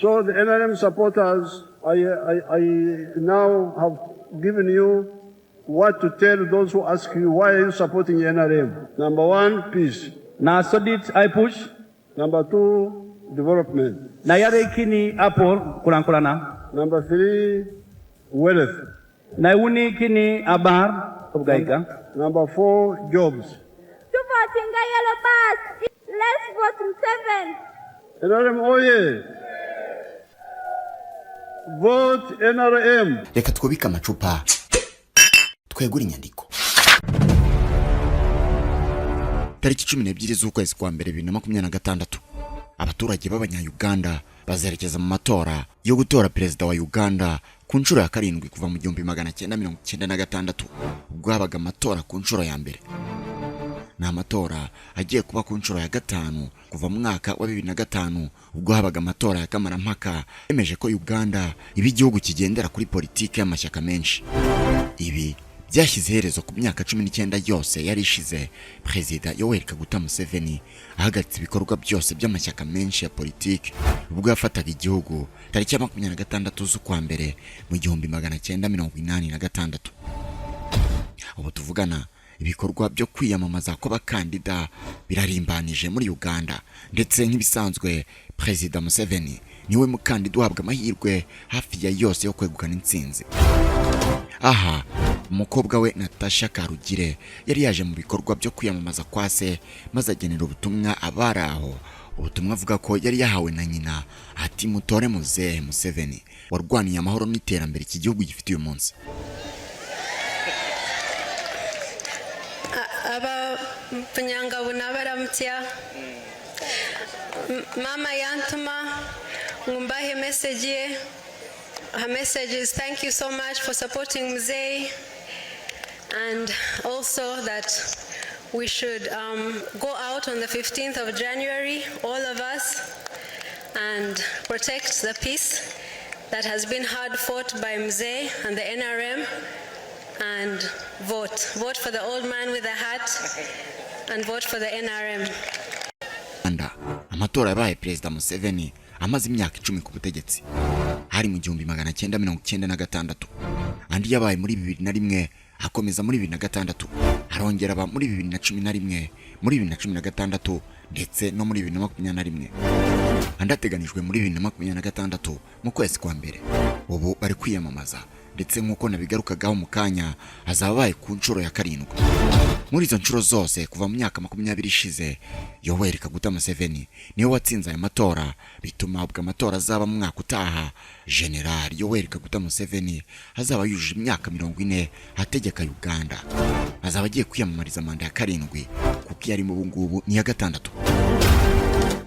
So the NRM supporters, I now have given you what to tell those who ask you, why are you supporting the NRM? Number one, peace. Na sodit I push. Number two, development. Na yare kini apol kulankulana. Number three, wealth. Na uni kini abar obgaika. Number four, jobs. Tuvotinga yellow pass. Let's vote Museveni. NRM oye. Vote NRM. Reka twubike amacupa twegura inyandiko. Tariki 12 z'ukwezi kwa mbere 2026 abaturage b'abanya-Uganda bazerekeza mu matora yo gutora perezida wa Uganda ku nshuro ya 7 kuva mu 1996 ubwo habaga amatora ku nshuro ya mbere. Na amatora agiye kuba ku nshuro ya 5 kuva mu mwaka wa 2005 ubwo habaga amatora ya kamarampaka yemeje ko Uganda iba igihugu kigendera kuri politiki y'amashyaka menshi. Ibi byashyize iherezo ku myaka 19 yose yari ishize Perezida Yoweri Kaguta Museveni ahagaritse ibikorwa byose by'amashyaka menshi ya politiki ubwo yafataga igihugu tariki ya 26 z'ukwa mbere mu 1986. Ubu tuvugana ibikorwa byo kwiyamamaza kw'abakandida birarimbanije muri Uganda, ndetse nk'ibisanzwe Perezida Museveni niwe mukandida uhabwa amahirwe hafi ya yose yo kwegukana intsinzi. Aha umukobwa we Natasha Karugire yari yaje mu bikorwa byo kwiyamamaza kwa se maze agenera ubutumwa abari aho. Ubutumwa avuga ko yari yahawe na nyina ati mutore muzehe Museveni warwaniye amahoro n'iterambere iki gihugu gifite uyu munsi. Aba Punyangabo n'abaramutya mama yantuma ngumbahe message ye. Her message is thank you so much for supporting Mzee, and also that we should go out on the 15th of January, all of us, and protect the peace that has been hard fought by Mzee and the NRM, and vote for the old man with the hat and vote for the NRM. Amatora yabaye Perezida Museveni amaze imyaka 10 ku butegetsi. Hari mu 1996, andi yabaye muri 2001, akomeza muri 2006, arongera aba muri 2011, muri 2016 ndetse no muri 2021. Andi ateganijwe muri 2026 mu kwezi kwa mbere. Ubu bari kwiyamamaza, ndetse nk'uko nabigarukagaho mu kanya azabaye ku nshuro ya 7. Muri izo nshuro zose kuva mu myaka 20 ishize Yoweri Kaguta Museveni niwe watsinze aya matora, bituma ubwo amatora azaba mu mwaka utaha General Yoweri Kaguta Museveni azaba yujuje imyaka 40 ategeka Uganda. Azaba agiye kwiyamamariza manda ya 7 kuko yari mu bungubu ni ya 6.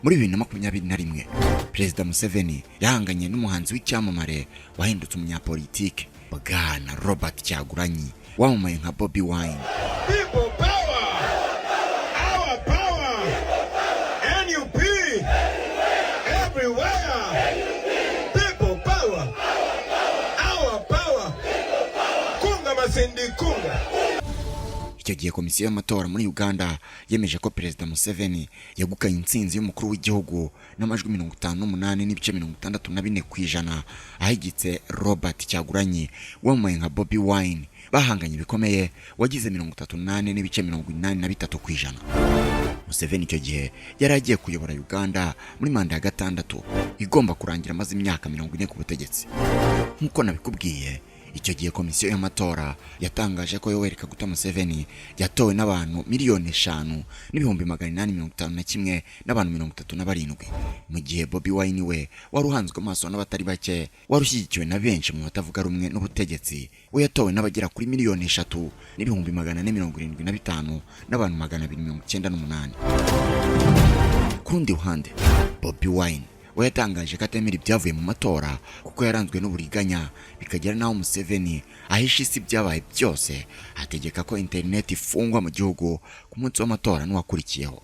Muri 2021 Perezida Museveni yahanganye n'umuhanzi w'icyamamare wahindutse umunyapolitiki Bwana Robert Kyagulanyi wamamaye nka Bobby Wine. People power, our power, NUP, everywhere. People power, our power, kunga masindi kunga. Icyo gihe komisiyo y'amatora muri Uganda yemeje ko Perezida Museveni yegukanye intsinzi y'umukuru w'igihugu n'amajwi 58.64% ahigitse Robert Kyagulanyi wamamaye nka Bobby Wine bahanganye bikomeye wagize 38.83%. Museveni icyo gihe yari agiye kuyobora Uganda muri manda ya 6 igomba kurangira maze imyaka 40 ku butegetsi. Nkuko nabikubwiye, icyo gihe komisiyo y'amatora yatangaje ko Yoweri Kaguta Museveni yatowe n'abantu 5,851 n'abantu 37, mu gihe Bobby Wine we waruhanzwe amaso n'abatari bake warushyigikiwe na benshi mu batavuga rumwe n'ubutegetsi. We yatowe n'abagera kuri 3,475 n'abantu 298. Kundi ruhande Bobby Wine we yatangaje ko atemera ibyavuye mu matora kuko yaranzwe n'uburiganya, bikagera naho Museveni ahisha isi byabaye byose, ategeka ko internet ifungwa mu gihugu ku munsi w'amatora n'uwakurikiyeho.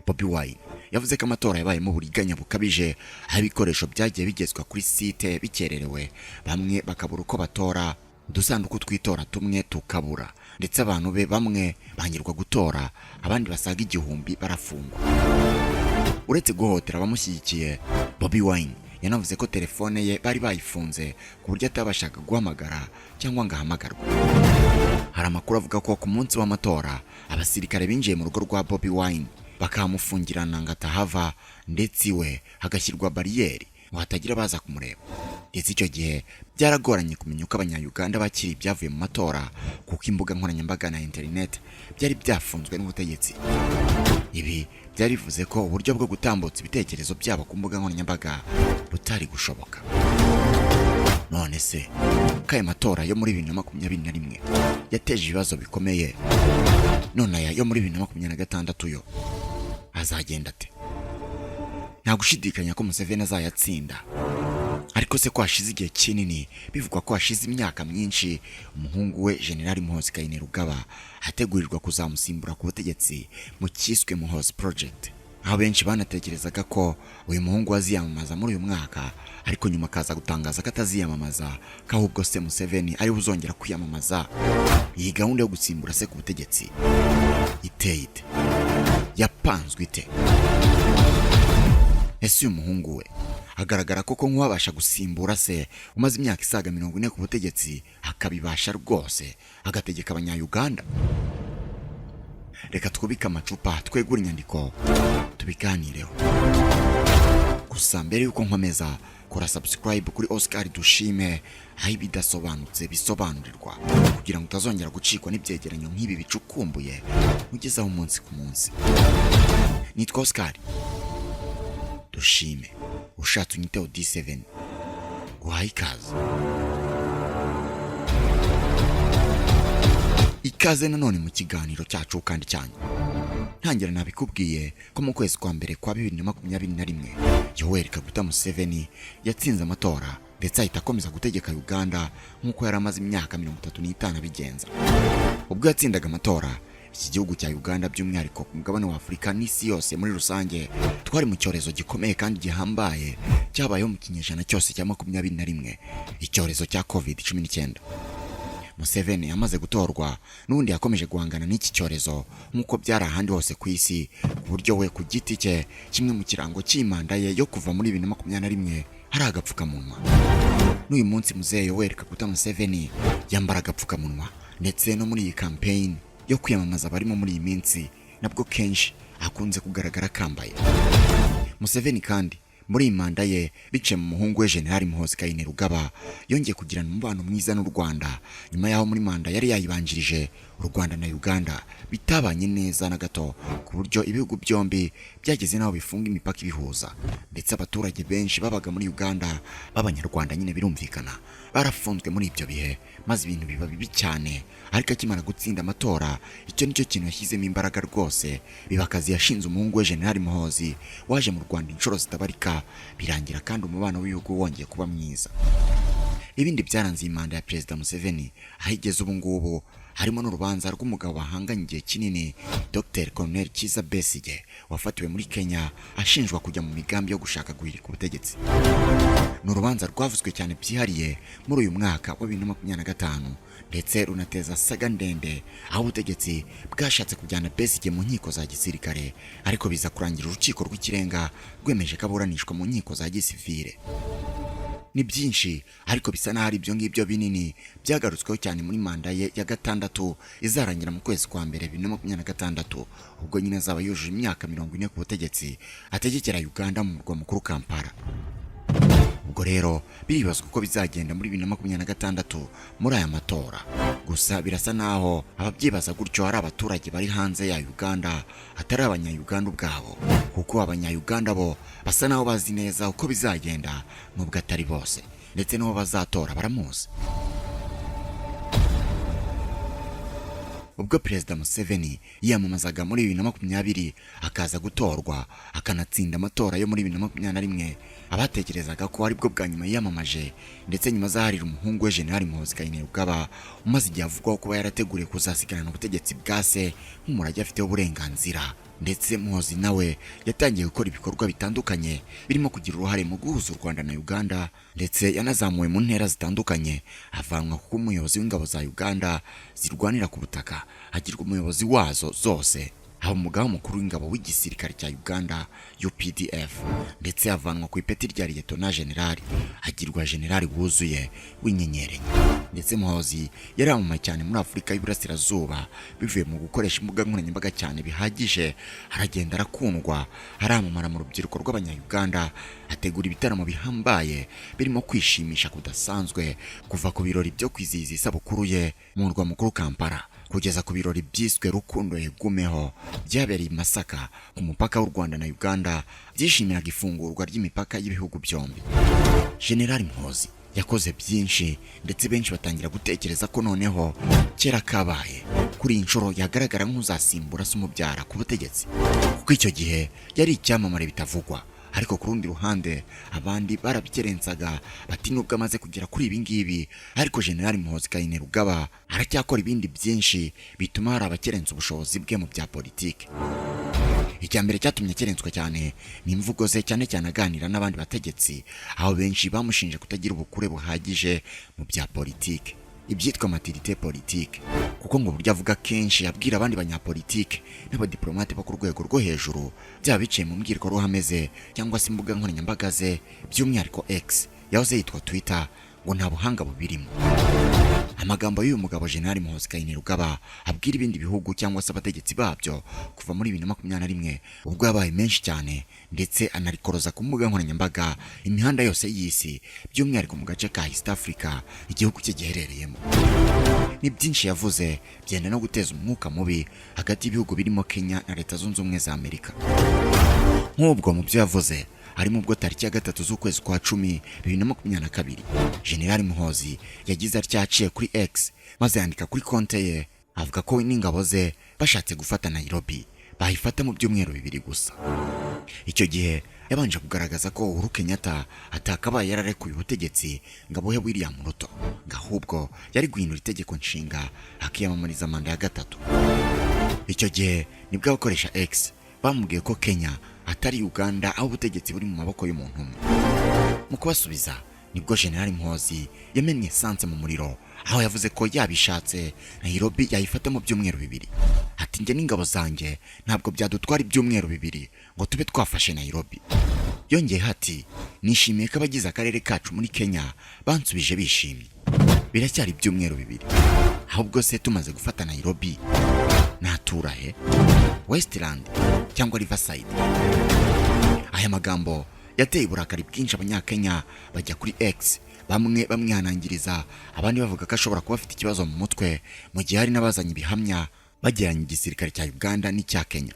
Bobby Wine yavuze ko amatora yabaye mu buriganya bukabije, aho ibikoresho byagiye bigezwa kuri site bikererewe, bamwe bakabura uko batora, udusanduku twitora tumwe tukabura, ndetse abantu be bamwe bangirwa gutora, abandi basaga 1000 barafungwa. Uretse guhotera abamushyigikiye, Bobby Wine yanavuze ko telefone ye bari bayifunze ku buryo atabashaga guhamagara cyangwa ngo ahamagarwe. Hari amakuru avuga ko ku munsi w'amatora abasirikare binjiye mu rugo rwa Bobi Wine bakamufungirana ngo atahava, ndetse iwe hagashyirwa bariyeri ngo hatagira baza kumureba. Ndetse icyo gihe byaragoranye kumenya uko abanyayuganda bakiri ibyavuye mu matora kuko imbuga nkoranyambaga na internet byari byafunzwe n'ubutegetsi. Ibi byari bivuze ko uburyo bwo gutambutsa ibitekerezo byabo ku mbuga nkoranyambaga butari gushoboka. None se kaya matora yo muri 2021 yateje ibibazo bikomeye, none aya yo muri 2026 yo azagenda ate? Nta gushidikanya ko Museveni azayatsinda, ariko se ko hashize igihe kinini bivugwa ko hashize imyaka myinshi umuhungu we General Muhoozi Kainerugaba ategurirwa kuzamusimbura ku butegetsi mu cyiswe Muhoozi Project, aho benshi banatekerezaga ko uyu muhungu aziyamamaza muri uyu mwaka, ariko nyuma akaza gutangaza ko ataziyamamaza, ko ahubwo se Museveni ari uzongera kwiyamamaza. Iyi gahunda yo gusimbura se ku butegetsi iteye ite? Yapanzwe ite? Ese uyu muhungu we agaragara koko nk'uwabasha gusimbura se umaze imyaka isaga 40 ku butegetsi akabibasha rwose agategeka abanyayuganda? Reka twubike amacupa twegura inyandiko tubiganireho. Gusa mbere yuko nkomeza, kora subscribe kuri Oscar Dushime aho ibidasobanutse bisobanurirwa, kugira ngo utazongera gucikwa n'ibyegeranyo nk'ibi bicukumbuye mugezaho umunsi ku munsi. Nitwa Oscar Dushime, ushatse unyiteho D7. Guhaye ikaze. Ikaze nanone mu kiganiro cyacu kandi cyanyu. Ntangira nabikubwiye ko mu kwezi kwa mbere kwa 2021 Yoweri Kaguta Museveni yatsinze amatora ndetse ahita akomeza gutegeka Uganda nk'uko yari amaze imyaka 35 abigenza. Ubwo yatsindaga amatora, iki gihugu cya Uganda by'umwihariko ku mugabane wa Afurika n'isi yose muri rusange twari mu cyorezo gikomeye kandi gihambaye cyabayeho mu kinyejana cyose cya 21, icyorezo cya COVID-19. Museveni yamaze gutorwa n'ubundi yakomeje guhangana n'iki cyorezo nk'uko byari ahandi hose ku isi, ku buryo we ku giti cye kimwe mu kirango cy'imanda ye yo kuva muri 2021 hari agapfukamunwa. N'uyu munsi Muzehe Yoweri Kaguta Museveni yambara agapfukamunwa, ndetse no muri iyi campaign yo kwiyamamaza barimo muri iyi minsi nabwo kenshi akunze kugaragara kambaye. Museveni kandi muri imanda ye bice mu muhungu we General Muhoozi Kainerugaba yongeye kugirana umubano mwiza n'u Rwanda nyuma yaho muri manda yari yayibanjirije u Rwanda na Uganda bitabanye neza na gato, ku buryo ibihugu byombi byageze naho bifunga imipaka ibihuza, ndetse abaturage benshi babaga muri Uganda b'abanyarwanda nyine birumvikana barafunzwe muri ibyo bihe, maze ibintu biba bibi cyane. Ariko akimara gutsinda amatora, icyo nicyo kintu yashyizemo imbaraga rwose, biba akazi yashinze umuhungu we General Muhoozi waje mu Rwanda inshuro zitabarika, birangira kandi umubano w'ibihugu wongeye kuba mwiza. Ibindi byaranze imanda ya Perezida Museveni ahigeze ubu ngubu harimo n'urubanza rw'umugabo bahanganye igihe kinini, Dr. Colonel Kiza Besigye wafatiwe muri Kenya ashinjwa kujya mu migambi yo gushaka guhirika ubutegetsi. N'urubanza rwavuzwe cyane byihariye muri uyu mwaka wa 2025, ndetse runateza saga ndende aho ubutegetsi bwashatse kujyana Besigye mu nkiko za gisirikare, ariko biza kurangira urukiko rw'ikirenga rwemeje ko aburanishwa mu nkiko za gisivile. Ni byinshi ariko bisa naho ari ibyo ngibyo binini byagarutsweho cyane muri manda ye ya gatandatu izarangira mu kwezi kwa mbere 2026, ubwo nyine azaba yujuje imyaka 40 ku butegetsi ategekera Uganda mu murwa mukuru Kampala. Ubwo rero biribazwa uko bizagenda muri 2026 muri aya matora. Gusa birasa naho ababyibaza gutyo ari abaturage bari hanze ya Uganda atari abanyayuganda ubwabo, kuko abanyayuganda bo basa naho bazi neza uko bizagenda nubwo atari bose, ndetse n'abo bazatora baramuzi. Ubwo Perezida Museveni yiyamamazaga muri 2020 akaza gutorwa akanatsinda amatora yo muri 2021, abatekerezaga ko ari bwo bwa nyuma yiyamamaje, ndetse nyuma zaharira umuhungu we General Muhoozi Kainerugaba umaze igihe avugwaho kuba yarateguriye kuzasigana ubutegetsi bwa se nk'umurage afiteho uburenganzira. Ndetse Muhoozi nawe yatangiye gukora ibikorwa bitandukanye birimo kugira uruhare mu guhuza u Rwanda na Uganda, ndetse yanazamuwe mu ntera zitandukanye, avanwa kuko umuyobozi w'ingabo za Uganda zirwanira ku butaka agirwa umuyobozi wazo zose. aho umugaba mukuru w'ingabo w'igisirikare cya Uganda UPDF ndetse avanwa ku ipeti rya Liyetona Generali agirwa Generali wuzuye w'inyenyeri. Ndetse Muhoozi yaramamaye cyane muri Afurika y'Iburasirazuba bivuye mu gukoresha imbuga nkoranyambaga cyane bihagije, aragenda arakundwa, aramamara mu rubyiruko rw'abanya-Uganda, ategura ibitaramo bihambaye birimo kwishimisha kudasanzwe kuva ku birori byo kwizihiza isabukuru ye mu murwa mukuru Kampala kugeza ku birori byiswe Rukundo Yegumeho byabereye i Masaka ku mupaka w'u Rwanda na Uganda byishimiraga ifungurwa ry'imipaka y'ibihugu byombi. General Muhoozi yakoze byinshi ndetse benshi batangira gutekereza ko noneho kera kabaye kuri inshuro yagaragara nk'uzasimbura se umubyara ku butegetsi, kuko icyo gihe yari icyamamare bitavugwa. Ariko ku rundi ruhande abandi barabikerensaga bati nubwo amaze kugera kuri ibi ngibi, ariko General Muhoozi Kainerugaba aracyakora ibindi byinshi bituma hari abakerensa ubushobozi bwe mu bya politiki. Icyambere cyatumye kerenswa cyane ni imvugo ze, cyane cyane aganira n'abandi bategetsi, aho benshi bamushinje kutagira ubukure buhagije mu bya politiki, ibyitwa maturité politique, kuko ngo burya avuga kenshi abwira abandi banyapolitike n'abadiplomate bo ku rwego rwo hejuru, byaba biciye mu mbwirwaruhame ze cyangwa se imbuga nkoranyambaga ze, by'umwihariko X yahoze yitwa Twitter, ngo nta buhanga bubirimo. Amagambo y'uyu mugabo General Muhoozi Kainerugaba abwira ibindi bihugu cyangwa se abategetsi babyo kuva muri 2021 ubwo yabaye menshi cyane, ndetse anarikoroza ku mbuga nkoranyambaga imihanda yose y'isi, by'umwihariko mu gace ka East Africa igihugu cye giherereyemo. Ni byinshi yavuze byenda no guteza umwuka mubi hagati y'ibihugu birimo Kenya na Leta Zunze Ubumwe za Amerika. Nk'ubwo mu byo yavuze harimo ubwo tariki ya 3 z'ukwezi kwa 10 2022 General Muhoozi yagize atyaciye kuri X maze yandika kuri konte ye avuga ko n'ingabo ze bashatse gufata Nairobi bahifata mu byumweru 2 gusa. Icyo gihe yabanje kugaragaza ko Uhuru Kenyatta atakabaye yararekuye ubutegetsi ngabo he William Ruto, ngahubwo yari guhindura itegeko nshinga akiyamamariza manda ya 3. Icyo gihe nibwo abakoresha X bamubwiye ko Kenya atari Uganda aho ubutegetsi buri mu maboko y'umuntu umwe. Mu kubasubiza nibwo General Muhoozi yamennye sanse mu muriro, aho yavuze ko yabishatse Nairobi yayifata mu byumweru 2. Ati nge n'ingabo zanjye ntabwo byadutwara ibyumweru 2 ngo tube twafashe Nairobi. Yongeye ati nishimiye ko abagize akarere kacu muri Kenya bansubije bishimye, biracyari ibyumweru 2, ahubwo se tumaze gufata Nairobi natura he, Westland cyangwa Riverside? Aya magambo yateye uburakari bwinshi abanyakenya bajya kuri X, bamwe bamwihanangiriza, abandi bavuga ko ashobora kuba afite ikibazo mu mutwe, mu gihe hari n'abazanye ibihamya bageranya igisirikare cya Uganda n'icya Kenya.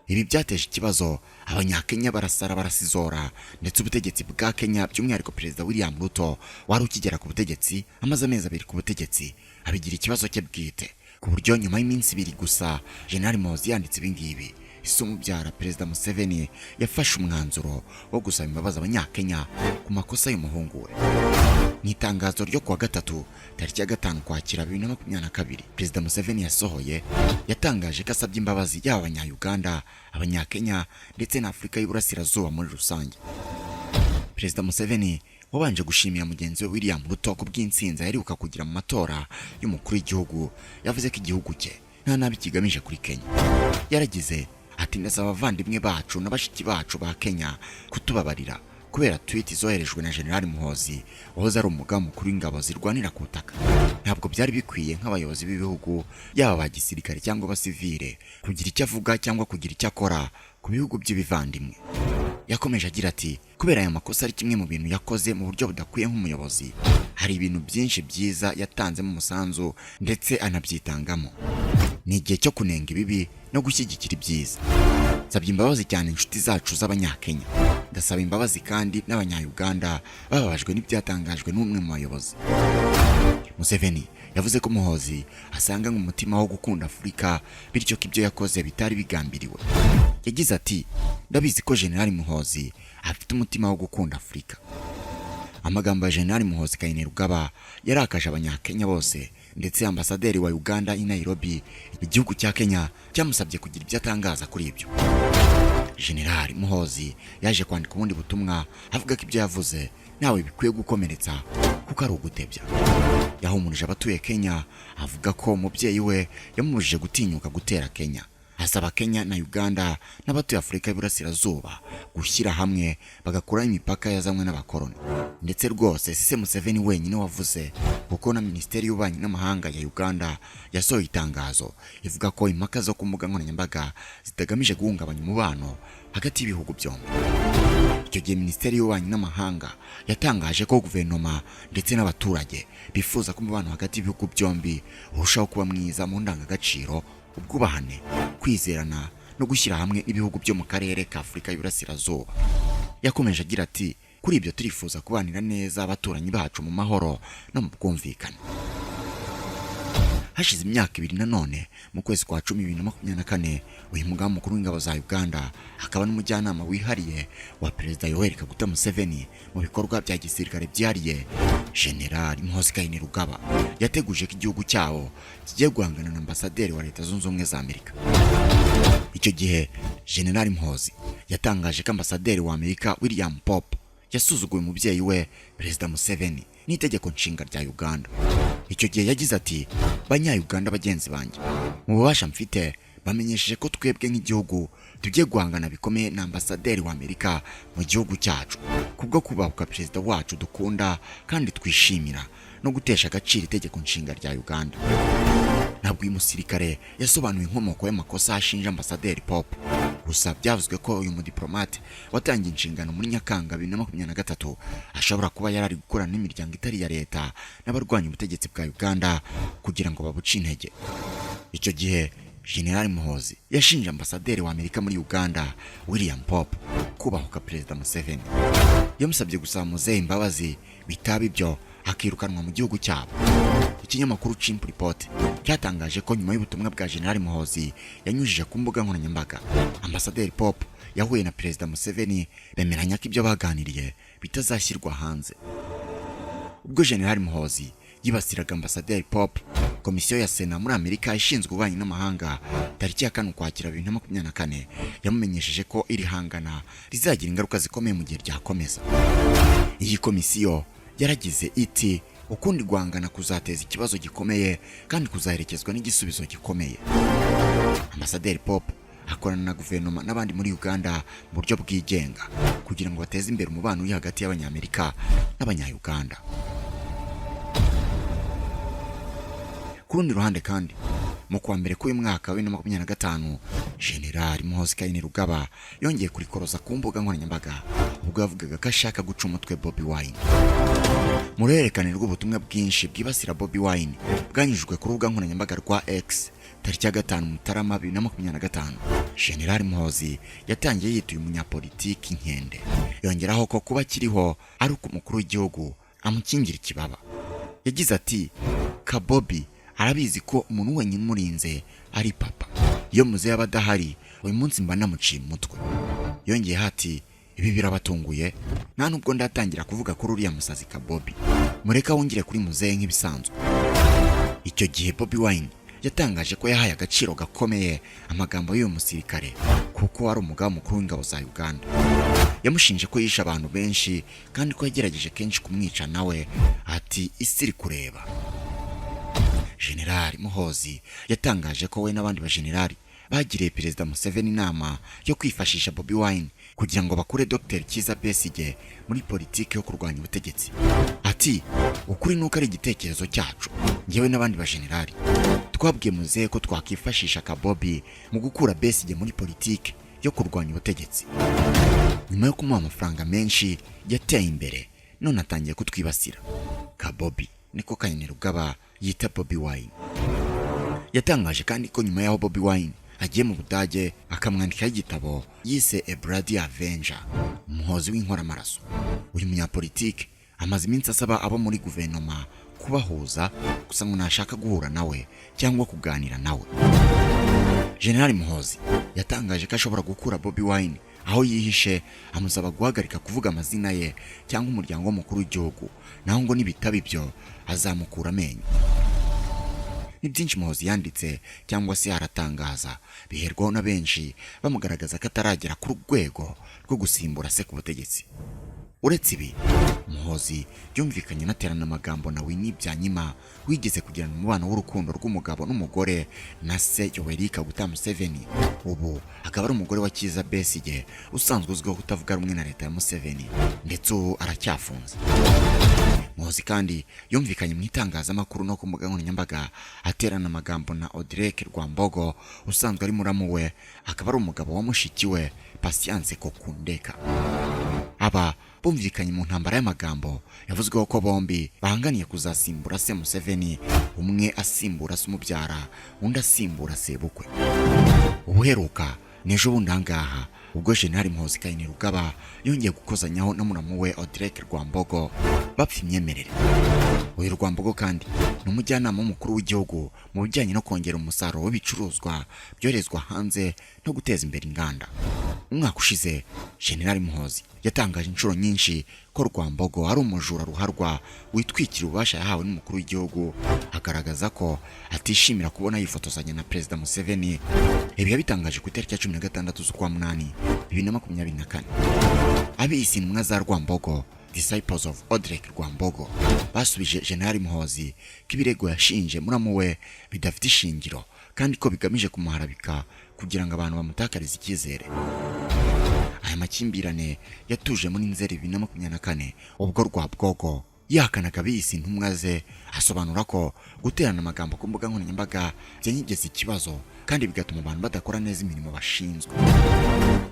Ibi byateje ikibazo, abanyakenya barasara barasizora, ndetse ubutegetsi bwa Kenya by'umwihariko Perezida William Ruto wari ukigera ku butegetsi amaze amezi 2 ku butegetsi abigira ikibazo cye bwite, ku buryo nyuma y'iminsi 2 gusa General Muhoozi yanditse ibingibi. Umubyara Perezida Museveni yafashe umwanzuro wo gusaba imbabazi abanyakenya ku makosa y'umuhungu we. Ni itangazo ryo kuwa 3 tariki ya 5 Ukwakira 2022 Perezida Museveni yasohoye, yatangaje ko asabye imbabazi yaba abanya-Uganda, abanyakenya ndetse na Afurika y'Iburasirazuba muri rusange. Perezida Museveni wabanje gushimira mugenzi we William Ruto ku bw'intsinzi yaheruka kugira mu matora y'umukuru w'igihugu, yavuze ko igihugu cye nta nabi kigamije kuri Kenya. Yaragize ati ndasaba abavandimwe bacu n'abashiki bacu ba Kenya kutubabarira kubera tweet zoherejwe na General Muhoozi wahoze ari umugaba mukuru w'ingabo zirwanira ku butaka. Ntabwo byari bikwiye nk'abayobozi b'ibihugu yaba ba gisirikare cyangwa abasivile kugira icyo avuga cyangwa kugira icyo akora ku bihugu by'ibivandimwe. Yakomeje agira ati kubera aya makosa ari kimwe mu bintu yakoze mu buryo budakwiye nk'umuyobozi, hari ibintu byinshi byiza yatanzemo umusanzu ndetse anabyitangamo. Ni igihe cyo kunenga ibibi no gushyigikira ibyiza. Nsabye imbabazi cyane inshuti zacu z'abanyakenya, ndasaba imbabazi kandi n'abanya-Uganda bababajwe n'ibyatangajwe n'umwe mu bayobozi. Museveni yavuze ko Muhoozi asanga nk'umutima wo gukunda Afurika, bityo ko ibyo yakoze bitari bigambiriwe. Yagize ati ndabizi ko General Muhoozi afite umutima wo gukunda Afurika. Amagambo ya General Muhoozi Kainerugaba yarakaje abanyakenya bose, ndetse ambasaderi wa Uganda i Nairobi igihugu cya Kenya cyamusabye kugira ibyo atangaza kuri ibyo. General Muhoozi yaje kwandika ubundi butumwa avuga ko ibyo yavuze nawe bikwiye gukomeretsa kuko ari ugutebya. Yahumurije abatuye Kenya avuga ko umubyeyi we yamubujije gutinyuka gutera Kenya, asaba Kenya na Uganda n'abatuye Afurika y'Iburasirazuba gushyira hamwe bagakuraho imipaka yazanywe n'abakoloni. Ndetse rwose si Museveni wenyine wavuze, kuko na Minisiteri y'Ububanyi n'Amahanga ya Uganda yasohoye itangazo ivuga ko impaka zo ku mbuga nkoranyambaga zitagamije guhungabanya umubano hagati y'ibihugu byombi. Icyo gihe Minisiteri y'Ububanyi n'Amahanga yatangaje ko guverinoma ndetse n'abaturage bifuza ko umubano hagati y'ibihugu byombi urushaho kuba mwiza mu ndangagaciro, ubwubahane, kwizerana no gushyira hamwe ibihugu byo mu karere ka Afurika y'Iburasirazuba. Yakomeje agira ati, kuri ibyo turifuza kubanira neza abaturanyi bacu mu mahoro no mu bwumvikane. Hashize imyaka 2 nanone mu kwezi kwa 10 2024, uyu mugaba mukuru w'ingabo za Uganda akaba n'umujyanama wihariye wa Perezida Yoweri Kaguta Museveni mu bikorwa bya gisirikare byihariye, General Muhoozi Kainerugaba yateguje ko igihugu cyawo kigiye guhangana na ambasaderi wa Leta Zunze Ubumwe za Amerika. Icyo gihe General Muhoozi yatangaje ko ambasaderi wa Amerika William Pope yasuzuguye umubyeyi we Perezida Museveni n'itegeko nshinga rya Uganda. Icyo gihe yagize ati, banya-Uganda bagenzi banjye, mu bubasha mfite bamenyesheje ko twebwe nk'igihugu tugiye guhangana bikomeye na ambasaderi wa Amerika mu gihugu cyacu kubwo kubahuka perezida wacu dukunda kandi twishimira no gutesha agaciro itegeko nshinga rya Uganda. Ntabwo uyu musirikare yasobanuye inkomoko y'amakosa ashinja ambasaderi Pope, gusa byavuzwe ko uyu mudiplomate watangiye inshingano muri Nyakanga 2023 ashobora kuba yarari gukora n'imiryango itari ya leta n'abarwanya ubutegetsi bwa Uganda kugira ngo babuce intege. Icyo gihe General Muhoozi yashinje ambasaderi wa Amerika muri Uganda William Pope kubahuka Perezida Museveni. Yamusabye gusaba Muzehe imbabazi, bitaba ibyo akirukanwa mu gihugu cyabo. Ikinyamakuru Chimp Report cyatangaje ko nyuma y'ubutumwa bwa General Muhoozi yanyujije ku mbuga nkoranyambaga, ambasaderi Pope yahuye na Perezida Museveni bemeranya ko ibyo baganiriye bitazashyirwa hanze. Ubwo General Muhoozi yibasiraga ambasaderi Pope, komisiyo ya Sena muri Amerika ishinzwe ububanyi n'amahanga tariki ya 4 Ukwakira 2024 yamumenyesheje ko iri hangana rizagira ingaruka zikomeye mu gihe ryakomeza. Iyi komisiyo yaragize iti, ukundi guhangana kuzateza ikibazo gikomeye kandi kuzaherekezwa n'igisubizo gikomeye. Ambasaderi Pope akorana na guverinoma n'abandi muri Uganda mu buryo bwigenga kugira ngo bateze imbere umubano uri hagati y'Abanyamerika n'Abanya-Uganda. Ku rundi ruhande kandi, mu kwa mbere k'uyu mwaka wa 2025, General Muhoozi Kainerugaba yongeye kurikoroza ku mbuga nkoranyambaga ubwo yavugaga ko ashaka guca umutwe Bobi Wine. Mu ruhererekane rw'ubutumwa bwinshi bwibasira Bobi Wine bwanyujijwe ku rubuga nkoranyambaga rwa X tariki ya 5 Mutarama 2025, General Muhoozi yatangiye yituye umunyapolitiki nkende, yongeraho ko kuba kiriho ari uko umukuru w'igihugu amukingira ikibaba. Yagize ati, Kabobi arabizi ko umuntu wenyine umurinze ari papa, iyo muze y'abadahari uyu munsi mba namuciye umutwe. Yongeye hati, ibi birabatunguye, nta nubwo ndatangira kuvuga ko uriya musazi Kabobi, mureka wongere kuri muzehe nk'ibisanzwe. Icyo gihe Bobi Wine yatangaje ko yahaye agaciro gakomeye amagambo y'uyu musirikare kuko ari umugaba mukuru w'ingabo za Uganda. Yamushinje ko yishe abantu benshi kandi ko yagerageje kenshi kumwica nawe, ati isi iri kureba. General Muhoozi yatangaje ko we n'abandi bajenerali bagiriye Perezida Museveni inama yo kwifashisha Bobi Wine kugira ngo bakure Dr. Kiza Besigye muri politiki yo kurwanya ubutegetsi. Ati, ukuri nuko ari igitekerezo cyacu, ngewe n'abandi bajenerali twabwiye muzehe ko twakifashisha Kabobi mu gukura Besigye muri politiki yo kurwanya ubutegetsi. Nyuma yo kumuha amafaranga menshi yateye imbere, none atangiye kutwibasira. Kabobi niko Kainerugaba yita Bobi Wine. Yatangaje kandi ko nyuma yaho Bobi Wine agiye mu Budage akamwandikaho igitabo yise A Bloody Avenger, umuhozi w'inkoramaraso. Uyu munyapolitiki amaze iminsi asaba abo muri guverinoma kubahuza, gusa ngo nashaka guhura nawe cyangwa kuganira nawe. General Muhoozi yatangaje ko ashobora gukura Bobi Wine aho yihishe, amusaba guhagarika kuvuga amazina ye cyangwa umuryango w'umukuru w'igihugu, naho ngo nibitaba ibyo azamukura amenyo. Ni byinshi Muhoozi yanditse cyangwa se aratangaza biherwaho na benshi bamugaragaza ko ataragera ku rwego rwo gusimbura se ku butegetsi. Uretse ibi, Muhoozi yumvikanye naterana amagambo na Umwitambitse wigeze kugirana umubano w'urukundo rw'umugabo n'umugore na se Yoweri Kaguta Museveni. Ubu akaba ari umugore wa Kiza Besigye usanzwe uzwiho kutavuga rumwe na leta ya Museveni, ndetse ubu aracyafunze. Muhoozi kandi yumvikanye mu itangazamakuru no ku mbuga nkoranyambaga aterana amagambo na Odireke Rwambogo usanzwe ari muramu we, akaba ari umugabo wa mushiki we Patience Kokundeka. Aba bumvikanye mu ntambara y'amagambo yavuzweho ko bombi bahanganiye kuzasimbura se Museveni, umwe asimbura se umubyara undi asimbura sebukwe. Ubuheruka nejo bundangaha ubwo General Muhoozi Kainerugaba yongeye gukozanyaho na muramu we Odireke Rwambogo bapfa imyemerere. Uyu Rwambogo kandi ni umujyanama w'umukuru w'igihugu mu bijyanye no kongera umusaruro w'ibicuruzwa byoherezwa hanze no guteza imbere inganda. Umwaka ushize General Muhoozi yatangaje inshuro nyinshi ko Rwambogo ari umujura ruharwa witwikira ububasha yahawe n'umukuru w'igihugu, agaragaza ko atishimira kubona yifotozanya na Perezida Museveni. Ibi yabitangaje ku itariki ya 16 z'ukwa munani 2024. Abiyise intumwa za Rwambogo, disciples of Odireke Rwambogo, basubije General Muhoozi ko ibirego yashinje muramu we bidafite ishingiro kandi ko bigamije kumuharabika kugira ngo abantu bamutakarize icyizere. Aya makimbirane yatuje muri Nzeri 2024 ubwo Rwambogo yahakanaga abiyise intumwa ze, asobanura ko guterana amagambo ku mbuga nkoranyambaga byanyigeze ikibazo kandi bigatuma abantu badakora neza imirimo bashinzwe.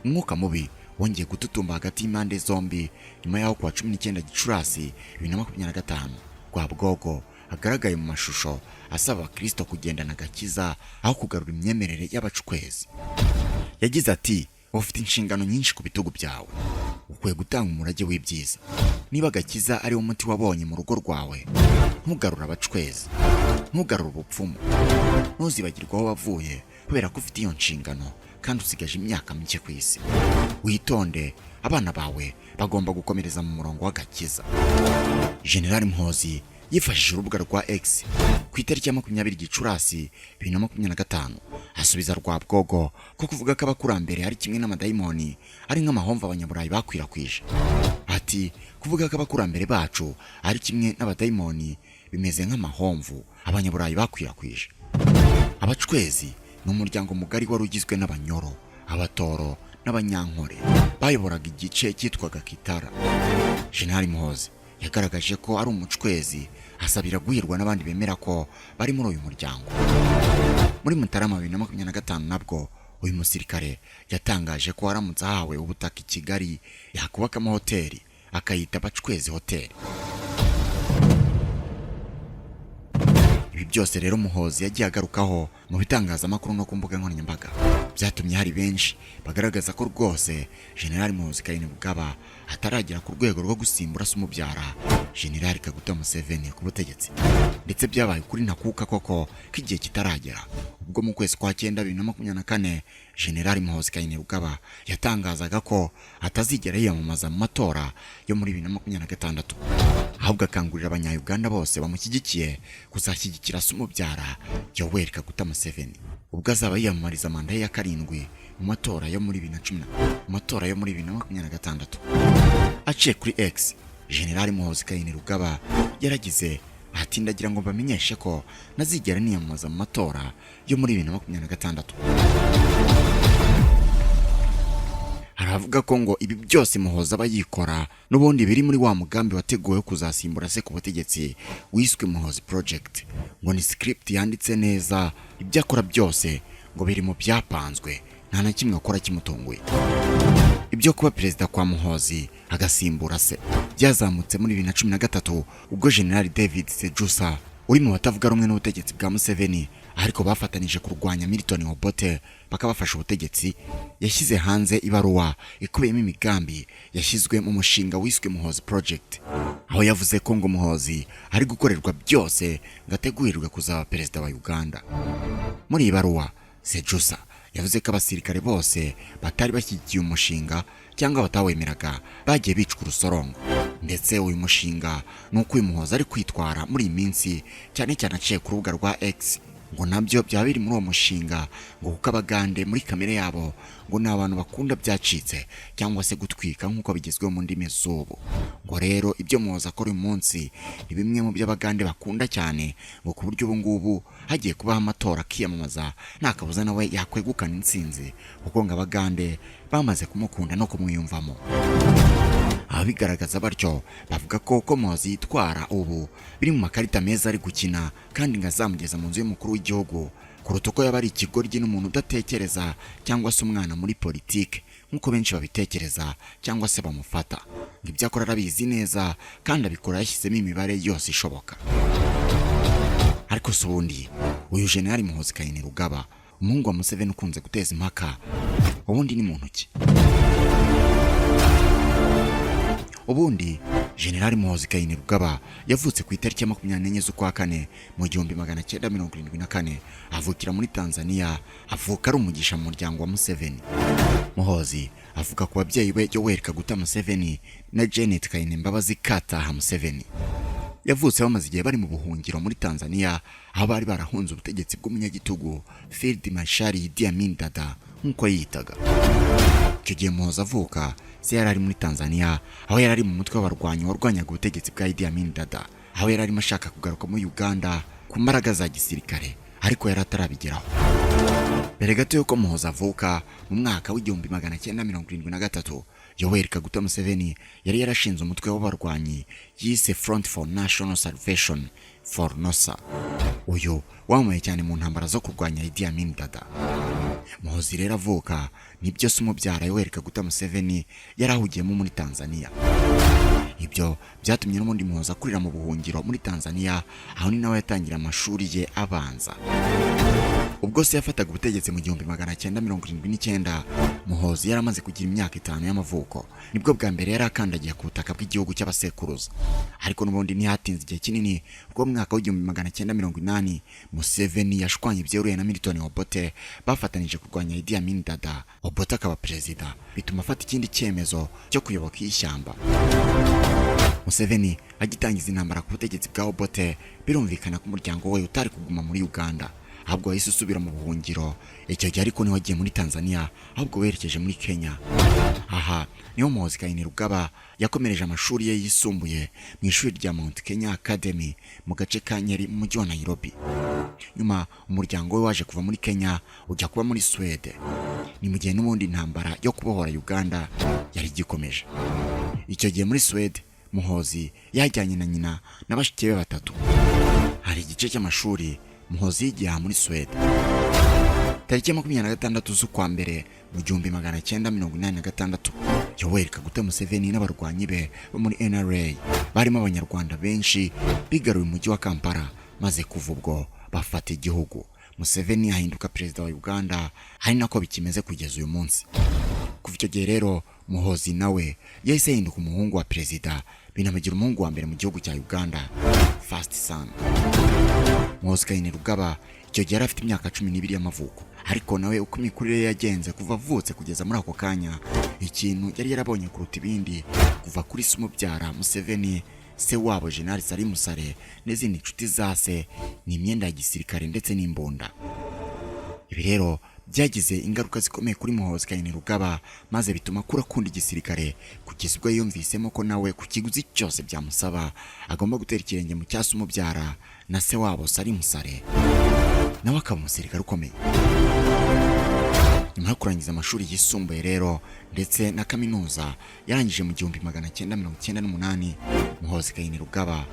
Umwuka mubi wongeye gututumba hagati y'impande zombi nyuma yaho kwa 19 Gicurasi 2025 Rwambogo agaragaye mu mashusho asaba Kristo kugendana agakiza aho kugarura imyemerere y'abacukwezi. Yagize ati, ufite inshingano nyinshi ku bitugu byawe, ukwiye gutanga umurage w'ibyiza. Niba agakiza ari umuti wabonye mu rugo rwawe, ntugarura abacukwezi, ntugarura ubupfumu, ntuzibagirwa aho wavuye kubera ko ufite iyo nshingano kandi usigaje imyaka mike ku isi. Witonde, abana bawe bagomba gukomereza mu murongo w'agakiza. General Muhoozi yifashishije urubuga rwa X ku itariki ya 20 Gicurasi 2025 asubiza Rwambogo ko kuvuga ko abakurambere ari kimwe n'amadayimoni ari nk'amahomvu abanyaburayi bakwirakwije. Ati, kuvuga ko abakurambere bacu ari kimwe n'abadayimoni bimeze nk'amahomvu abanyaburayi bakwirakwije. Abacwezi ni umuryango mugari wari ugizwe n'abanyoro, abatoro n'abanyankore bayoboraga igice cyitwaga Kitara. General Muhoozi yagaragaje ko ari umucwezi, asabira guhirwa n'abandi bemera ko bari muri uyu muryango. Muri Mutarama 2025 nabwo uyu musirikare yatangaje ko aramutse ahawe ubutaka i Kigali yakubaka amahoteli akayita Abacwezi Hotel. Ibi byose rero Muhoozi yagiye agarukaho mu bitangazamakuru no ku mbuga nkoranyambaga, byatumye hari benshi bagaragaza ko rwose General Muhoozi Kainerugaba ataragera ku rwego rwo gusimbura se umubyara General Kaguta Museveni ku butegetsi, ndetse byabaye kuri ntakuka koko k'igihe kitaragera ubwo mu kwezi kwa 9 2024 General Muhoozi Kainerugaba yatangazaga ko atazigera yiyamamaza mu matora yo muri 2026, ahubwo akangurira abanya-Uganda bose bamushyigikiye kuzashyigikira se umubyara Yoweri Kaguta Museveni ubwo azaba yiyamamariza manda ya 7 mu matora yo muri 2026. Aciye kuri X, General Muhoozi Kainerugaba yaragize ati, ndagira ngo bamenyeshe ko nazigera niyamamaza mu matora yo muri 2026. Aravuga ko ngo ibi byose Muhoozi aba yikora n'ubundi biri muri wa mugambi wateguwe kuzasimbura se ku butegetsi wiswe Muhoozi Project, ngo ni script yanditse neza, ibyo akora byose ngo biri mu byapanzwe, nta na kimwe akora kimutunguye. Ibyo kuba perezida kwa Muhoozi agasimbura se byazamutse muri 2013 ubwo General David Sejusa uri mu batavuga rumwe n'ubutegetsi bwa Museveni ariko bafatanije kurwanya Milton Obote bakabafasha ubutegetsi, yashyize hanze ibaruwa ikubiyemo imigambi yashyizwe mu mushinga wiswe Muhoozi Project, aho yavuze ko ngo Muhoozi ari gukorerwa byose ngategurirwe kuzaba perezida wa Uganda. Muri ibaruwa Sejusa yavuze ko abasirikare bose batari bashyigikiye umushinga cyangwa batawemeraga bagiye bicwa urusorongo, ndetse uyu mushinga nuko uyu Muhoozi ari kwitwara muri iyi minsi cyane cyane aciye ku rubuga rwa X ngo nabyo byaba biri muri uwo mushinga, ngo kuko abagande muri kamere yabo ngo ni abantu bakunda byacitse cyangwa se gutwika nk'uko bigezweho mu ndimi z'ubu. Ngo rero ibyo Muhoozi akora uyu munsi ni bimwe mu by'abagande bakunda cyane, ngo ku buryo ubu ngubu hagiye kubaho amatora akiyamamaza nta kabuza nawe yakwegukana intsinzi, kuko ngo abagande bamaze kumukunda no kumwiyumvamo. Abigaragaza batyo bavuga ko Muhoozi yitwara ubu biri mu makarita meza ari gukina, kandi ngazamugeza mu nzu y'umukuru w'igihugu kuruta uko yaba ari ikigoryi n'umuntu udatekereza cyangwa se umwana muri politiki nk'uko benshi babitekereza cyangwa se bamufata. Ngo ibyo akora arabizi neza kandi abikora yashyizemo imibare yose ishoboka. Ariko se ubundi uyu General Muhoozi Kainerugaba, umuhungu wa Museveni ukunze guteza impaka, ubundi ni muntu ki? Ubundi General Muhoozi Kainerugaba yavutse ku itariki ya 24 z'ukwa kane mu 1974, avukira muri Tanzania, avuka ari umugisha mu muryango wa Museveni. Muhoozi avuka ku babyeyi be Yoweri Kaguta Museveni na Janet Kainembabazi Kataha Museveni. Yavutse bamaze igihe bari mu buhungiro muri Tanzania, aho bari barahunze ubutegetsi bw'umunyagitugu Field Marshal Idi Amin Dada nk'uko yitaga. Icyo gihe Muhoozi avuka se yari ari muri Tanzania, aho yari ari mu mutwe w'abarwanyi warwanyaga ubutegetsi bwa Idi Amin Dada, aho yari arimo ashaka kugaruka muri Uganda ku mbaraga za gisirikare, ariko yari atarabigeraho. Mbere gato yuko Muhoozi avuka mu mwaka w'1973, Yoweri Kaguta Museveni yari yarashinze umutwe w'abarwanyi yise Front for National Salvation for Nosa. Uyu wamaye cyane mu ntambara zo kurwanya Idi Amin Dada. Muhoozi rero avuka nibyo se umubyara Yoweri Kaguta Museveni yarahugiyemo muri Tanzania. Ibyo byatumye n'ubundi Muhoozi akurira mu buhungiro muri Tanzania, aho ni nawe yatangira amashuri ye abanza. Ubwo se yafataga ubutegetsi mu 1979, Muhoozi yaramaze kugira imyaka 5 y'amavuko, nibwo bwa mbere yari akandagiye ku butaka bw'igihugu cy'abasekuruza. Ariko n'ubundi ntihatinze igihe kinini, ubwo mu mwaka w'1980 Museveni yashwanye byeruye na Milton Obote, bafatanije kurwanya Idi Amin Dada. Obote akaba perezida, bituma afata ikindi cyemezo cyo kuyoboka ishyamba. Museveni agitangiza intambara ku butegetsi bwa Obote, birumvikana ko umuryango we utari kuguma muri Uganda, ahubwo yahise usubira mu buhungiro. Icyo gihe ariko niwe wagiye muri Tanzania, ahubwo werekeje muri Kenya. Aha niho Muhoozi Kainerugaba yakomereje amashuri ye yisumbuye mu ishuri rya Mount Kenya Academy mu gace ka Nyeri mu mujyi wa Nairobi. Nyuma umuryango we waje kuva muri Kenya ujya kuba muri Sweden. Ni mu gihe n'ubundi intambara yo kubohora Uganda yari gikomeje. Icyo gihe muri Sweden Muhoozi yajyanye na nyina na bashiki be batatu. Hari igice cy'amashuri Muhoozi yigiye muri Sweden. Tariki ya 26 z'ukwa mbere mu 1986, Yoweri Kaguta Museveni n'abarwanyi be bo muri NRA barimo abanyarwanda benshi bigaruye umujyi wa Kampala, maze kuva ubwo bafata igihugu. Museveni ahinduka perezida wa Uganda, hari nako bikimeze kugeza uyu munsi. Kuva icyo gihe rero Muhoozi nawe yahise ahinduka umuhungu wa perezida, binamugira umuhungu wa mbere mu gihugu cya Uganda, first son. Muhoozi Kainerugaba icyo gihe yari afite imyaka 12 y'amavuko, ariko nawe uko imikurire ye yagenze kuva avutse kugeza muri ako kanya, ikintu yari yarabonye kuruta ibindi kuva kuri se umubyara Museveni, se wabo General Musare n'izindi nshuti za se, ni imyenda ya gisirikare ndetse n'imbunda. Ibi rero byagize ingaruka zikomeye kuri Muhoozi Kainerugaba, maze bituma akura kundi gisirikare, kugeza ubwo yumvisemo ko nawe ku kiguzi cyose byamusaba agomba gutera ikirenge mu cyase umubyara na se wabo Musare, nawe akaba umusirikare ukomeye. Nyuma yo kurangiza amashuri yisumbuye rero ndetse na kaminuza, yarangije mu 1998, Muhoozi Kainerugaba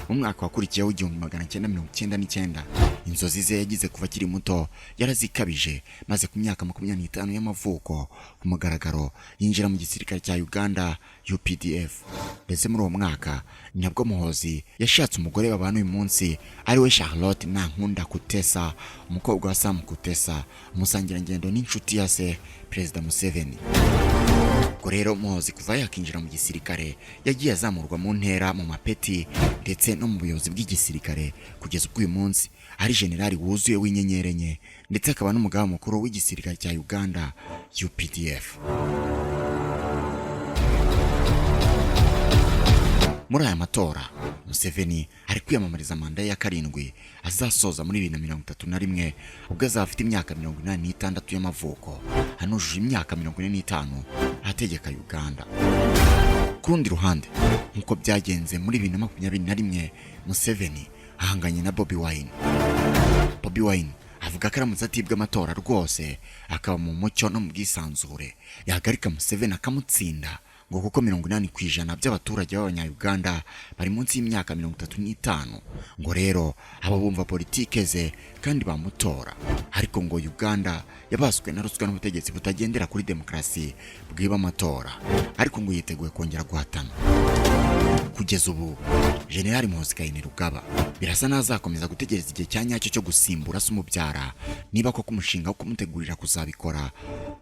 mu mwaka wakurikiyeho 1999, inzozi ze yagize kuva akiri muto yarazikabije, maze ku myaka 25 y'amavuko ku mugaragaro yinjira mu gisirikare cya Uganda UPDF. Ndetse muri uwo mwaka nabwo Muhoozi yashatse umugore babana uyu munsi, ari we Charlotte Nankunda Kutesa, umukobwa wa Sam Kutesa, umusangirangendo n'inshuti ya se Perezida Museveni. Ubwo rero Muhoozi kuva yakinjira mu gisirikare yagiye azamurwa mu ntera, mu mapeti ndetse no mu buyobozi bw'igisirikare, kugeza ubwo uyu munsi ari generali wuzuye w'inyenyeri enye, ndetse akaba n'umugaba mukuru w'igisirikare cya Uganda UPDF. Muri aya matora Museveni ari kwiyamamariza manda ya karindwi azasoza muri 2031 ubwo azafite imyaka 86 y'amavuko anujuje imyaka 45 ategeka Uganda. Kurundi ruhande nkuko byagenze muri 2021 Museveni ahanganye na Bobi Wine. Bobi Wine avuga ko aramutse atibwa amatora rwose akaba mu mucyo no mu bwisanzure yahagarika Museveni akamutsinda ngo kuko 80% by'abaturage b'abanya-Uganda bari munsi y'imyaka 35 ngo rero abo bumva politike ze kandi bamutora. Ariko ngo Uganda yabaswe na ruswa n'ubutegetsi butagendera kuri demokrasi bwiba amatora, ariko ngo yiteguye kongera guhatana. Kugeza ubu General Muhoozi Kainerugaba birasa nazakomeza gutegereza igihe cyanyacyo cyo gusimbura se umubyara niba ko kumushinga wo kumutegurira kuzabikora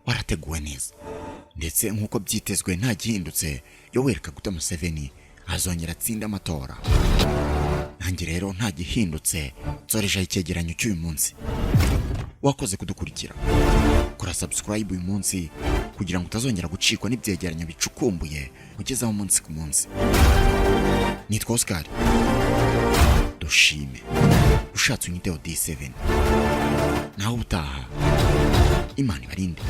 warateguwe neza. Ndetse nkuko byitezwe nta gihindutse Yoweri Kaguta Museveni azongera atsinda amatora. Nanjye rero nta gihindutse nzoresha icyegeranyo cy'uyu munsi. Wakoze kudukurikira, kora subscribe uyu munsi kugira ngo utazongera gucikwa n'ibyegeranyo bicukumbuye ugezaho umunsi ku munsi. Nitwa Oscar Dushime, ushatse unyiteho D7. Naho ubutaha Imana ibarinde.